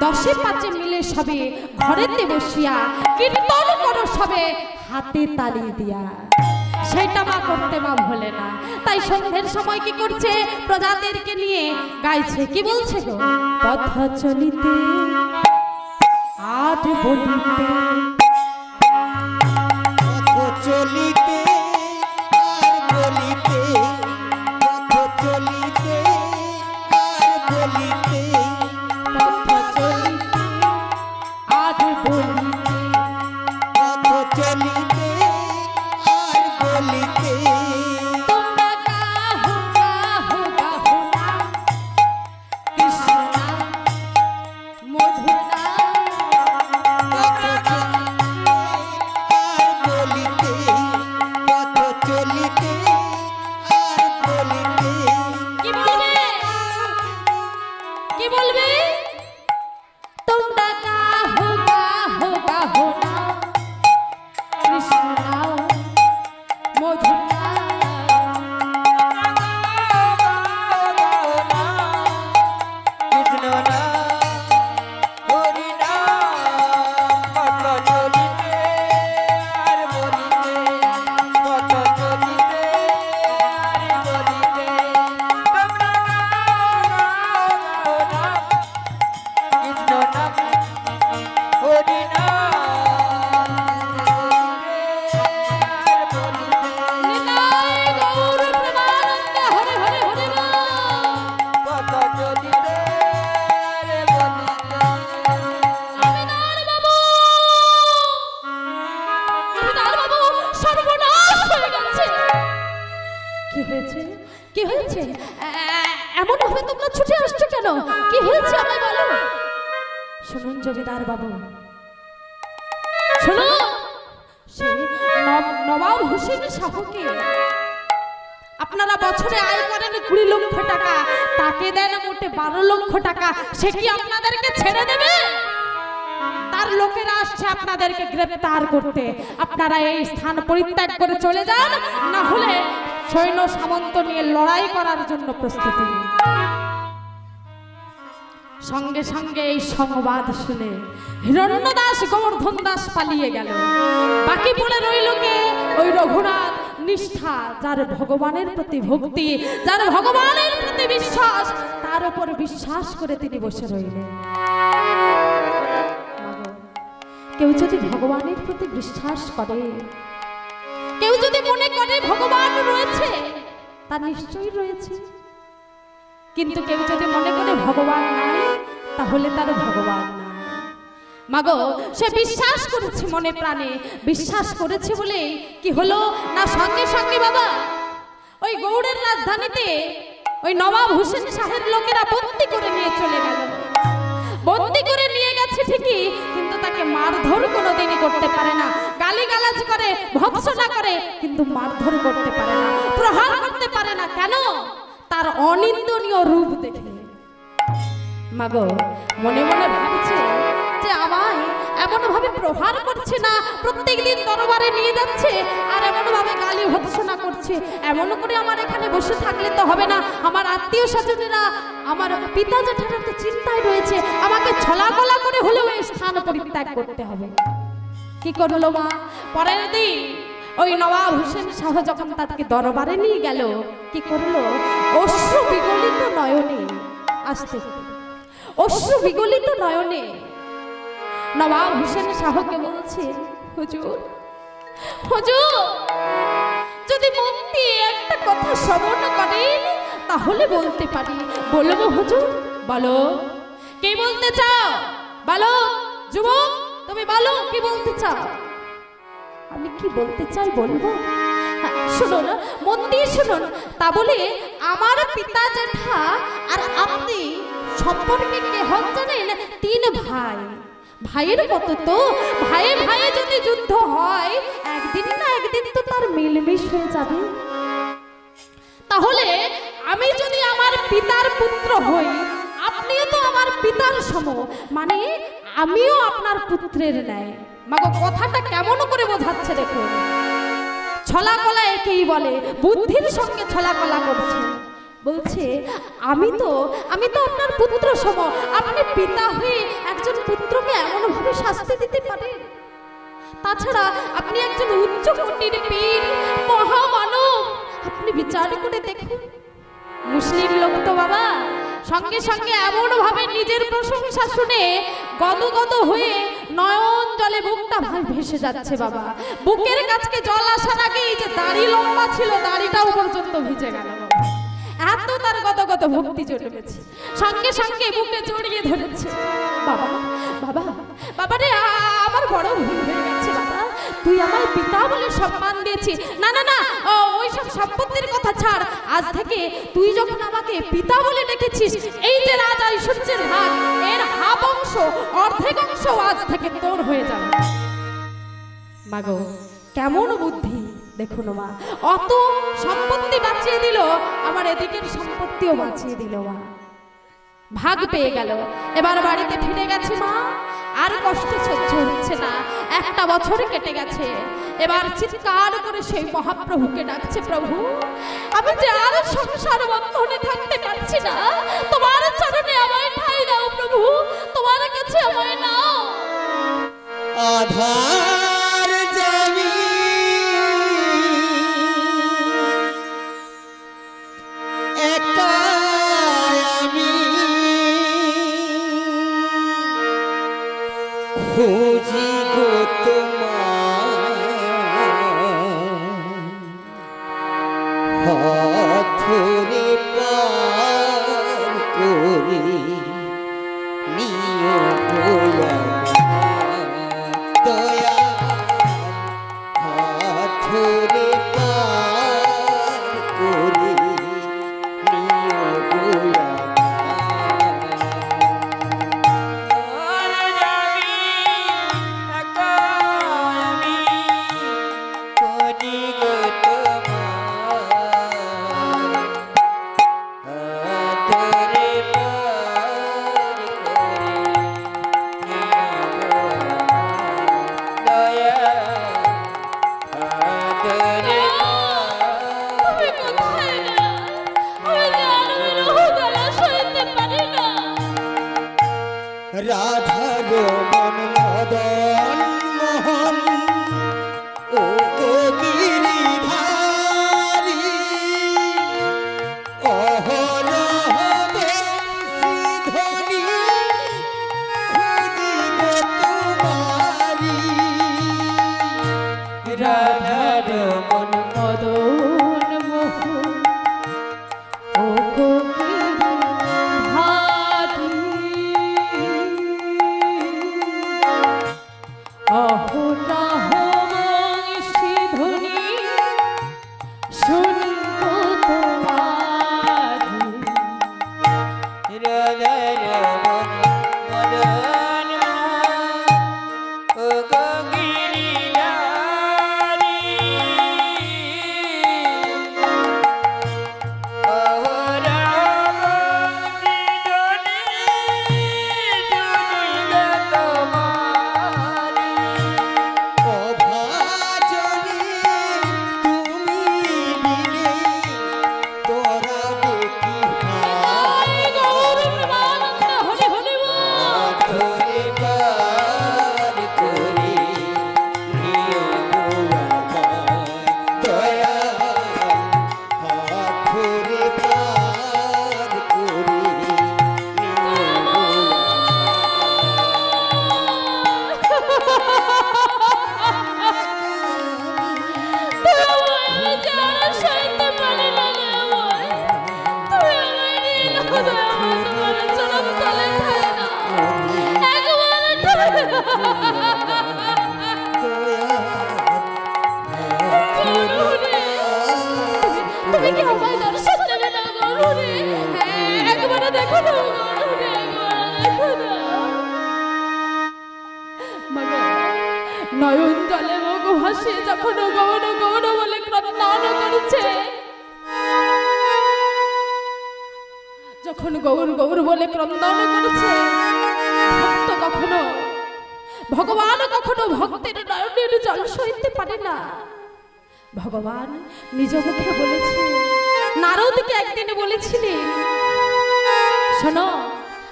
দশে পাঁচে মিলে সবে ঘরেতে বসিয়া কীর্তন করো সবে হাতে তালি দিয়া। সেটা মা করতে মা ভোলে না। তাই সন্ধ্যের সময় কি করছে, প্রজাদেরকে নিয়ে গাইছে, কি বলছে গো, পথ চলিতে আর বলিতে, পথ চলিতে আর বলিতে, পথ চলিতে আর বলিতে, পথ চলিতে আর বলিতে, পথ চলিতে আর বলিতে। তোমরা গাহো গাহো গাহো নাম, কৃষ্ণ নাম, মধুর নাম। পথ চলিতে আর বলিতে, পথ চলিতে আর বলিতে। কি বলবে, কি বলবে, তোমরা গাহো গাহো গাহো নাম, কৃষ্ণ নাম, মধুর নাম। কৃষ্ণ নাম হরি নাম, পথ চলিতে আর বলিতে, পথ চলিতে আর বলিতে। তোমরা গাও নাম, কৃষ্ণ নাম হরি নাম আর বলিতে। নিতাই গৌর প্রেমানন্দে হরে হরে হরে বল। পথ চলিতে আর বলিতে। জমিদার বাবু, জমিদার বাবু, সর্বনাশ হয়ে গেছে। কি হয়েছে, কি হয়েছে, এমন ভাবে তোমরা ছুটে আসছো কেন, কি হয়েছে আমায় বলো। শুনুন জমিদার বাবু, শুনুন, সে নবাব হোসেন শাহকে আপনারা বছরে আয় করেন 20 লক্ষ টাকা, তাকে দেন মোটে 12 লক্ষ টাকা। সে কি আপনাদেরকে ছেড়ে দেবে? তার লোকেরা আসছে আপনাদেরকে গ্রেফতার করতে। আপনারা এই স্থান পরিত্যাগ করে চলে যান, না হলে সৈন্য সামন্ত নিয়ে লড়াই করার জন্য প্রস্তুতি নিন। সঙ্গে সঙ্গে এই সংবাদ শুনে হিরণ্যদাস গোবর্ধন দাস পালিয়ে গেল। বাকি পড়ে রইল কে, ওই রঘুনাথ নিষ্ঠা, যার ভগবানের প্রতি ভক্তি, যার ভগবানের প্রতি বিশ্বাস, তার উপর বিশ্বাস করে তিনি বসে রইলেন। কেউ যদি ভগবানের প্রতি বিশ্বাস করে, কেউ যদি মনে করে ভগবান রয়েছে, তার নিশ্চয়ই রয়েছে। কিন্তু কেউ যদি মনে করে ভগবান নাই, তাহলে তার ভগবান নাই। মাগো, সে বিশ্বাস করেছে মনে প্রাণে, বিশ্বাস করেছে বলে কি হলো না, সঙ্গে সঙ্গে বাবা ওই গৌড়ের রাজধানীতে ওই নবাব হোসেন শাহের লোকেরা বন্দি করে নিয়ে চলে গেল। বন্দি করে নিয়ে গেছে ঠিকই, কিন্তু তাকে মারধর কোনোদিনই করতে পারে না। গালিগালাজ করে, ভৎসনা করে, কিন্তু মারধর করতে পারে না, প্রহার করতে পারে না। কেন? তার অনিন্দনীয় রূপ দেখে। মাগো, মনে মনে ভাবছে যে আমায় এমন ভাবে প্রহার করছে না, প্রত্যেকদিন দরবারে নিয়ে যাচ্ছে আর এমন ভাবে গালি ভৎসনা করছে। এমন করে আমার এখানে বসে থাকলে তো হবে না। আমার আত্মীয় স্বজনেরা, আমার পিতা জ্যাঠারা তো চিন্তায় রয়েছে। আমাকে ছলাকলা করে হলেও এই স্থান পরিত্যাগ করতে হবে। কি করলো মা? পরের দিন ওই নবাব হোসেন শাহ যখন তাকে দরবারে নিয়ে গেল, কি করলো? অশ্রু বিগলিত নয়নে, আসতে অশ্রু বিগলিত নয়নে নবাব হোসেন শাহকে বলছে, হুজুর, হুজুর, যদি মন দিয়ে একটা কথা শ্রবণ করেন তাহলে বলতে পারি। বলবো হুজুর? বলো, কি বলতে চাও বলো। যুবক, তুমি বলো কি বলতে চাও। আমি কি বলতে চাই বলবো? শুনুন, মন দিয়ে শুনুন। তা বলে আমার পিতা জ্যাঠা আর আপনি সম্পর্কে কে হন জানেন? 3 ভাই। ভাইয়ের মতো তো, ভাইয়ে ভাইয়ে যদি যুদ্ধ হয়, একদিন না একদিন তো তার মিলমিশ হয়ে যাবে। তাহলে আমি যদি আমার পিতার পুত্র হই, আপনিও তো আমার পিতার সম, মানে আমিও আপনার পুত্রের ন্যায়। মাগো, কথাটা কেমন করে বোঝাচ্ছে দেখুন। ছলাকলা একেই বলে, বুদ্ধির সঙ্গে ছলাকলা করছে। বলছে আমি তো আপনার পুত্র সম, আপনি পিতা হয়ে শাস্তি দিতে পারেন। তাছাড়া আপনি একজন উচ্চ কোটির বীর মহামানব, আপনি বিচার করে দেখুন। মুসলিম লোক তো বাবা, সঙ্গে সঙ্গে এমন ভাবে নিজের প্রশংসা শুনে গদগদ হয়ে নয়ন জলে বুকটা ভেসে যাচ্ছে বাবা। বুকের কাছকে জল আসার আগেই যে দাড়ি লম্বা ছিল, দাড়িটাও পর্যন্ত ভিজে গেল। এত তার গদগদ ভক্তি জন্মেছে, সঙ্গে সঙ্গে বুকে জড়িয়ে ধরেছে। বাবা বাবা বাবা রে, আমার বড় ভুল হয়ে গেছে বাবা, তুই আমার পিতা বলে সম্মান দিয়েছিস। না না না, ওই সব সম্পত্তির কথা ছাড়, আজ থেকে তুই যখন আমাকে পিতা বলে ডেকেছিস, এই যে রাজা ঐশ্বর্যের ভাগ, এর হাফ অংশ, অর্ধেক অংশ আজ থেকে তোর হয়ে যাবে। মাগো কেমন বুদ্ধি দেখুন মা, অত সম্পত্তি বাঁচিয়ে দিল, আমার এদিকের সম্পত্তিও বাঁচিয়ে দিল মা। ভাগ পেয়ে গেল, এবার বাড়িতে ফিরে গেছে মা, আর কষ্ট সহ্য হচ্ছে না। একটা বছর কেটে গেছে, এবার চিৎকার করে সেই মহাপ্রভুকে ডাকছে, প্রভু আমি যে আর সংসার বন্ধনে থাকতে পারছি না, তোমার চরণে আমায় ঠাঁই দাও প্রভু, তোমার কাছে আমায় নাও। আধার জানি একা আমি খুঁজি গো তোমার, হাত ধরে পার করে নিয়ে গোয়া দয়া, হাত ধরে পার করে নিয়ে গোয়া। রাধার মন মদন মোহন ও গিরিধারী, অহরহ বংশীধ্বনি খুঁজি গো তোমারি। রাধার মন মদন মোহন ও অহরহ বংশীধ্বনি শুনব তোমারি। রাধার মন মদন ও গিরিধারী, তুমি কি আমায় দর্শন দেবে না গরুরে? একবারে দেখো না গরুরে, দেখো না। নয়ন জলে মগু হাসে যখন গৌর গৌর বলে ক্রন্দন করছে, যখন গৌর গৌর বলে ক্রন্দন করছে, ভক্ত কখনো ভগবান কখনো ভক্তের নয়নের জল সইতে পারে না। ভগবান নিজ মুখে বলেছে, নারদকে একদিন বলেছিলেন, শোনো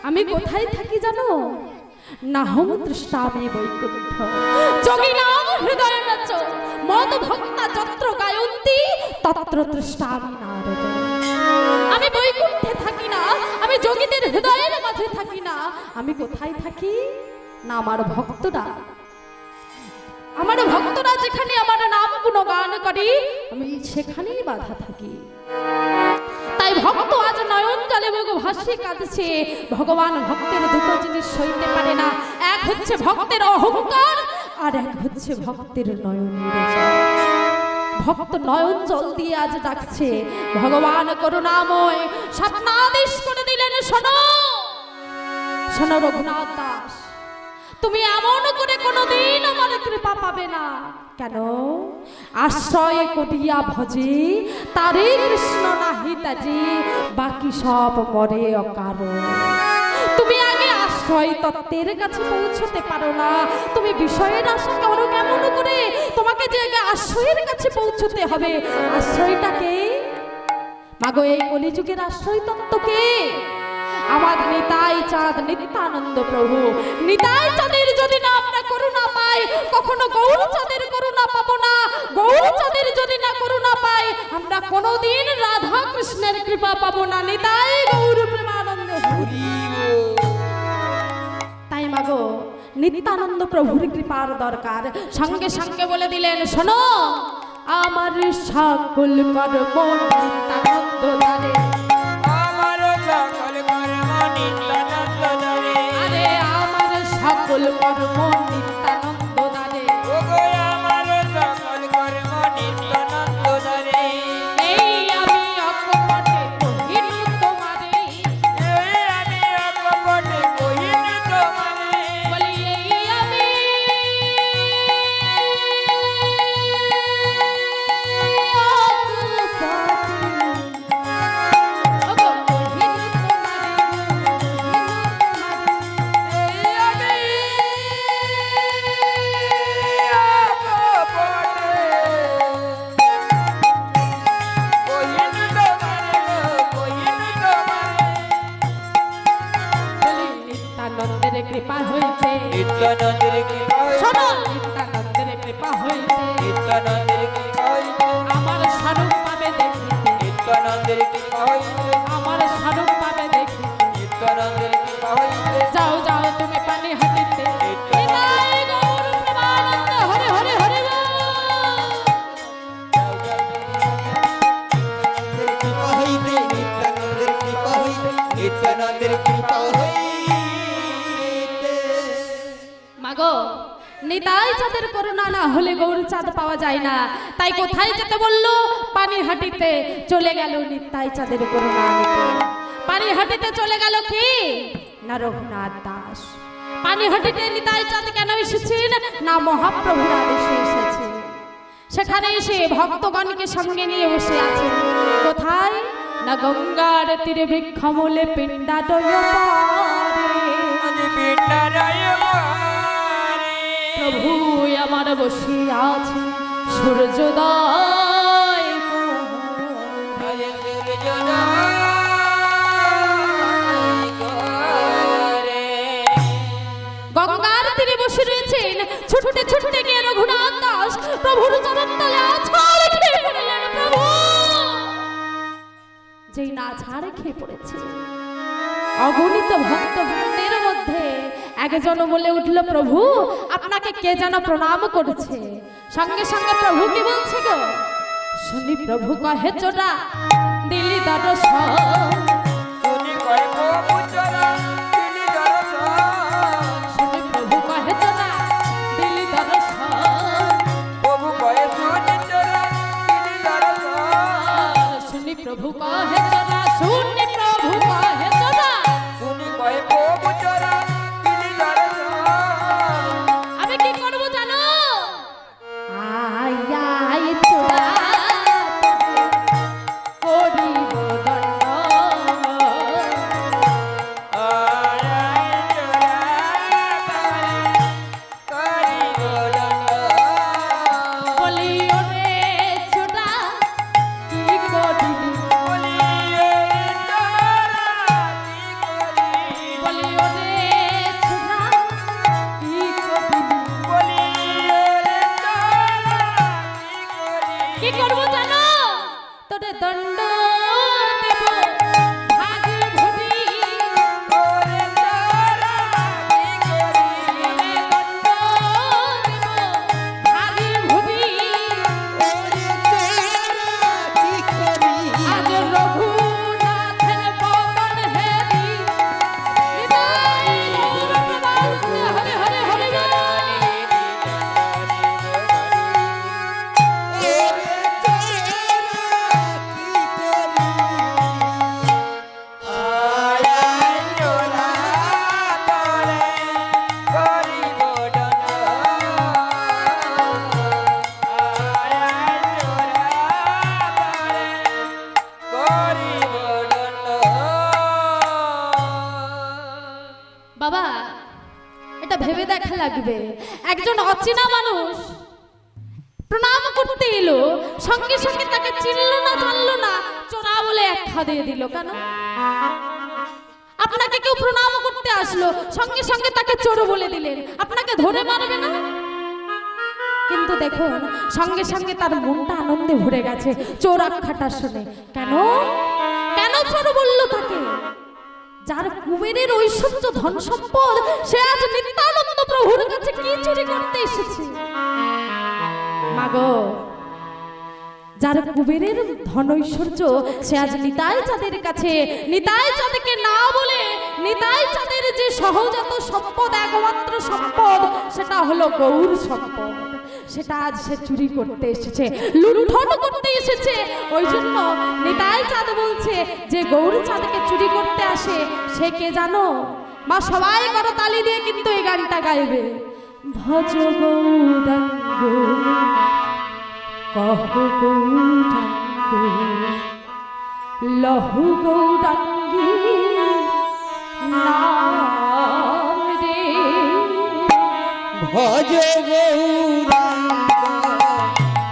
আমি কোথায় থাকি জানো? নাহম তৃষ্ণামি বৈকুণ্ঠ যোগিনাম হৃদয় নাচ মদ ভক্তা যত্র গায়ন্তি তত্র তৃষ্ণামি নারদ। আমি বৈকুণ্ঠে থাকি না, আমি যোগীদের হৃদয়ের মাঝে থাকি না, আমি কোথায় থাকি না আমার ভক্তরা যেখানে আমার নাম গুণগান করে আমি সেখানেই বাধা থাকি। তাই ভক্ত আজ নয়ন জলে মুখ ভাসে কাঁদছে। ভগবান ভক্তের দুটো জিনিস সইতে পারে না, এক হচ্ছে ভক্তের অহংকার আর এক হচ্ছে ভক্তের নয়নের জল। ভক্ত নয়ন জল দিয়ে আজ ডাকছে ভগবান করুণাময় স্বপ্নাদেশ করে দিলেন, শোনো শোনো রঘুনাথ দাস, তুমি এমন করে কোনোদিন আমার কৃপা পাবে না। কেন? আশ্রয় করিয়া ভজে তারে কৃষ্ণ নাহি তাজি, বাকি সব মরে অকারণ। তুমি আগে আশ্রয় তত্ত্বের কাছে পৌঁছতে পারো না, তুমি বিষয়ের আশা করো কেমন করে? তোমাকে যে আগে আশ্রয়ের কাছে পৌঁছতে হবে। আশ্রয়টাকে মাগো, এই কলিযুগের আশ্রয় তত্ত্বকে আমার নিতাই চাঁদ নিত্যানন্দ প্রভু। নিতাই চাঁদের যদি না আমরা করুণা পাই, কখনো গৌর চাঁদের করুণা পাবো না। গৌর চাঁদের যদি না করুণা পাই, আমরা কোনোদিন রাধা কৃষ্ণের কৃপা পাবো না। নিতাই গৌর প্রেমানন্দ। তাই মাগো, নিত্যানন্দ প্রভুর কৃপার দরকার। সঙ্গে সঙ্গে বলে দিলেন, শোনো আমার সকল কর্ম নিত্যানন্দ দ্বারে। আরে আমার সকল কর্ম নিত্যানন্দ দ্বারে। এই আমি অকপটে কহিনু তোমারে, বলি এই আমি কৃপা হইতে, শোনো নিত্যানন্দের কৃপা হইতে আমার স্বরূপ পাবে দেখিতে, আমার স্বরূপ পাবে দেখিতে। যাও যাও তুমি পানি হাঁটিতে, নিতাই গৌর প্রেমানন্দ হরে হরে হরে বল। মাগো, নিতাই চাঁদের করুণা না হলে গৌর চাঁদ পাওয়া যায় না। তাই কোথায় যেতে বললো? পানিহাটিতে চলে গেল নিতাই চাঁদের করুণা নিতে। পানিহাটিতে চলে গেল কি না রঘুনাথ দাস। পানিহাটিতে নিতাই চাঁদ কেন এসেছেন না মহাপ্রভুর আদেশে এসেছে। সেখানে এসে ভক্তগণকে সঙ্গে নিয়ে বসে আছেন। কোথায় না গঙ্গার তীরে বৃক্ষমূলে পিণ্ডাডয় প্রভু আমার বসিয়ে আছে সূর্যোদয়। গঙ্গার তীরে বসে রয়েছেন। ছুটতে ছুটতে গিয়ে রঘুনাথ দাস প্রভুর চরণতলে আছাড় খেয়ে পড়লেন। প্রভু যেই না আছাড় খেয়ে পড়েছে, অগণিত ভক্তবৃন্দের মধ্যে একজন বলে উঠল, প্রভু আপনাকে কে যেন প্রণাম করেছে। সঙ্গে সঙ্গে প্রভু কি বলছে গো? শুনি প্রভু কহে চোরা দিলি দর্শন, শুনি প্রভু কহে চোরা দিলি দর্শন, শুনি প্রভু কহে চোরা, শুনি প্রভু কহে চোরা, আমি কি করবো জানো? আয় আয় চোরা করিব দণ্ড, এটা ভেবে দেখা লাগবে। একজন অচেনা মানুষ প্রণাম করতে এলো, সঙ্গে সঙ্গে তাকে চিনলো না জানলো না, চোরা বলে একটা দিয়ে দিল কেন? আপনাকে কেউ প্রণাম করতে আসলো, সঙ্গে সঙ্গে তাকে চোর বলে দিলেন, আপনাকে ধরে মারবে না? কিন্তু দেখুন সঙ্গে সঙ্গে তার মনটা আনন্দে ভরে গেছে চোর আখ্যাটা শুনে। কেন কেন চোর বলল তাকে? যার কুবেরের ঐশ্বর্য ধন সম্পদ, সে আজ নিত্যানন্দ প্রভুর কাছে কি চুরি করতে এসেছে? মাগো, যার কুবেরের ধন ঐশ্বর্য, সে আজ নিতাই চাঁদের কাছে, নিতাই চাঁদকে না বলে নিতাই চাঁদের যে সহজাত সম্পদ, একমাত্র সম্পদ, সেটা হলো গৌর সম্পদ, সেটা আজ সে চুরি করতে এসেছে, লুণ্ঠন করতে এসেছে। ওই জন্য নিতাই চাঁদ বলছে যে গৌর চাঁদকে চুরি করতে আসে সে কে জানো? মা সবাই করো তালি দিয়ে কিন্তু এই গানটা গাইবে। ভজ গৌরাঙ্গ কহ গৌরাঙ্গ লহু গৌরাঙ্গী নাম রে। ভজ গৌরাঙ্গ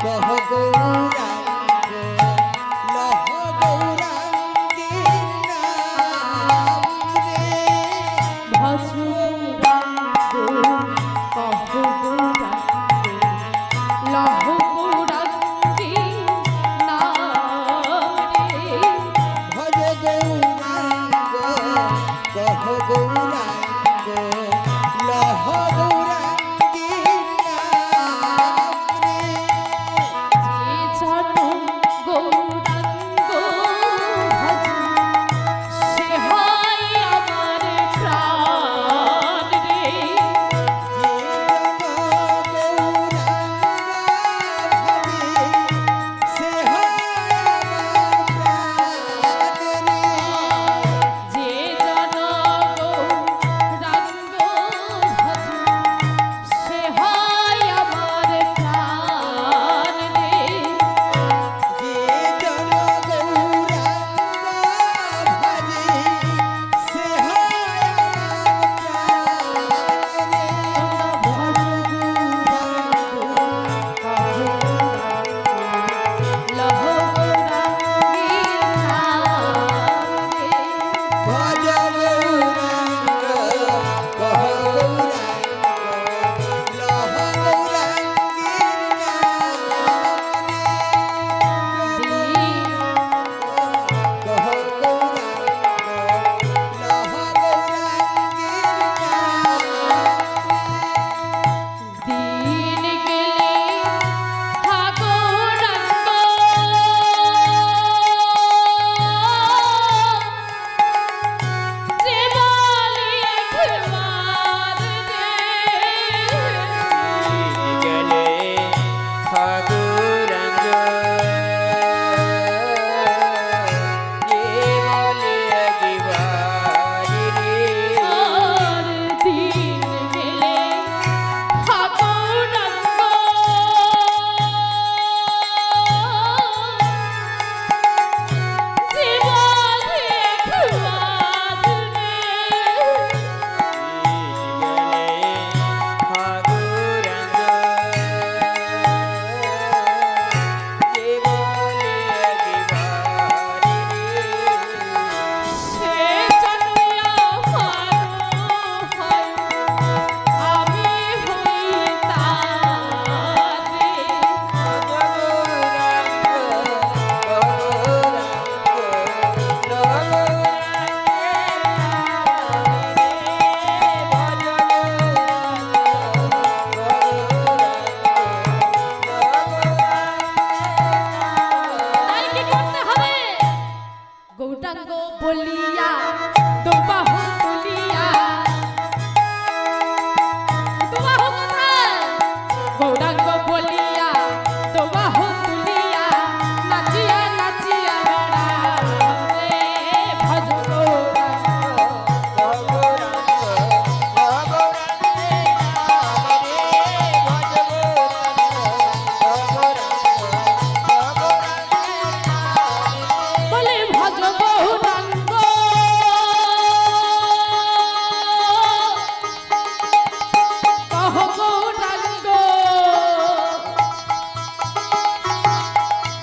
কহ গৌরাঙ্গ লহ গৌরাঙ্গীর নাম রে। ভজ গৌরাঙ্গ কহ গৌরাঙ্গ লহ গৌরাঙ্গী নাম রে। ভজ গৌরাঙ্গ কহ গৌরাঙ্গ লহ গৌরাঙ্গীর নাম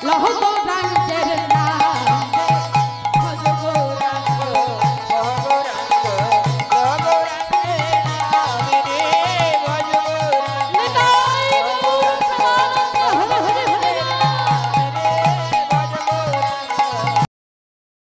লহ গৌরাঙ্গ